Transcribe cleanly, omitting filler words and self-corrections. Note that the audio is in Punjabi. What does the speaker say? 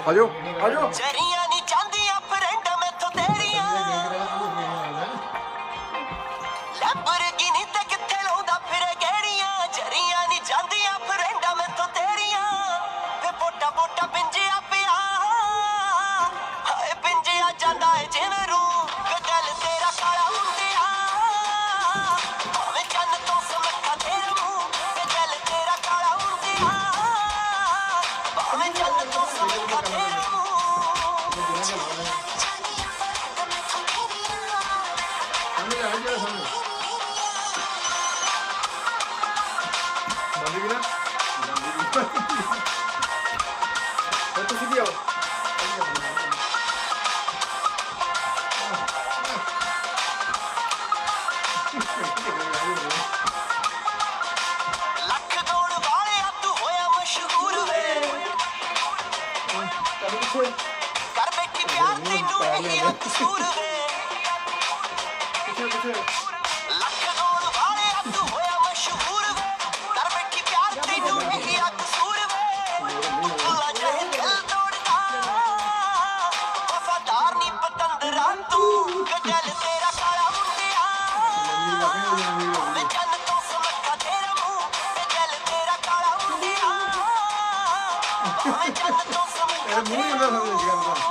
ਆਜੋ ਆਜੋ ਚਰੀਆਂ ਨਹੀਂ ਜਾਂਦੀਆਂ ਫਰੈਂਡ ਮੈਥੋਂ ਤੇਰੀਆਂ ਲੈਂਬਰਗਿਨੀ ਤੇ ਕਿੱਥੇ ਲਾਉਂਦਾ ਫਿਰੇ ਗੇੜੀਆਂ ਚਰੀਆਂ ਨਹੀਂ ਜਾਂਦੀਆਂ ਫਰੈਂਡ ਮੈਥੋਂ ਤੇਰੀਆਂ ਵੇ ਬੋਟਾ ਬੋਟਾ ਪਿੰਜਿਆ ਪਿਆ ਹਾਏ ਪਿੰਜਿਆ ਜਾਂਦਾ ਏ ਜਿਵੇਂ ਰੂ ਗਗਲ ਤੇਰਾ ਕਾਲਾ ਮੁੰਡਿਆ ਭਾਵੇਂ ਚੰਨ ਤੋਂ ਸਮੱਖਾ ਤੇਰਾ ਮੂੰਹ ਗਗਲ ਤੇਰਾ ਕਾਲਾ ਮੁੰਡਿਆ ਭਾਵੇਂ ਚੰਨ ਤੋਂ ਸਮੱਖਾ ਤੇਰਾ ਤੁਸੀਂ ਵੀ ਆਓ ਲੱਖ ਦੌੜ ਵਾਲਿਆ ਤੂੰ ਹੋਇਆ ਮਸ਼ਹੂਰ ਵੇ ਕਰ ਬੈਠੀ ਪਿਆਰ ਤੈਨੂੰ ਇਹੀ ਆ ਕਸੂਰ ਵੇ ਲੱਖ ਦੌੜ ਵਾਲਿਆ ਤੂੰ ਹੋਇਆ ਮਸ਼ਹੂਰ ਵੇ ਕਰ ਬੈਠੀ ਪਿਆਰ ਤੈਨੂੰ ਇਹੀ ਆ ਕਸੂਰ ਵੇ ਭੁੱਲਾ ਜਾਏ ਦਿਲ ਤੋੜਦਾ ਵਫਾਦਾਰ ਨੀ ਪਤੰਦਰਾ ਤੂੰ ਗਜਲ ਤੇਰਾ ਕਾਲਾ ਮੁੰਡਿਆ ਮੈਂ ਚੰਨ ਤੋਂ ਸਮੱਖਾ ਤੇਰਾ ਮੂੰਹ ਗਜਲ ਤੇਰਾ ਕਾਲਾ ਮੁੰਡਿਆ ਮੈਂ ਚੰਨ ਤੋਂ ਸਮੱਖਾ ਮੂੰਹ ਹੀ ਹੁੰਦਾ ਸਮਝ ਗਿਆ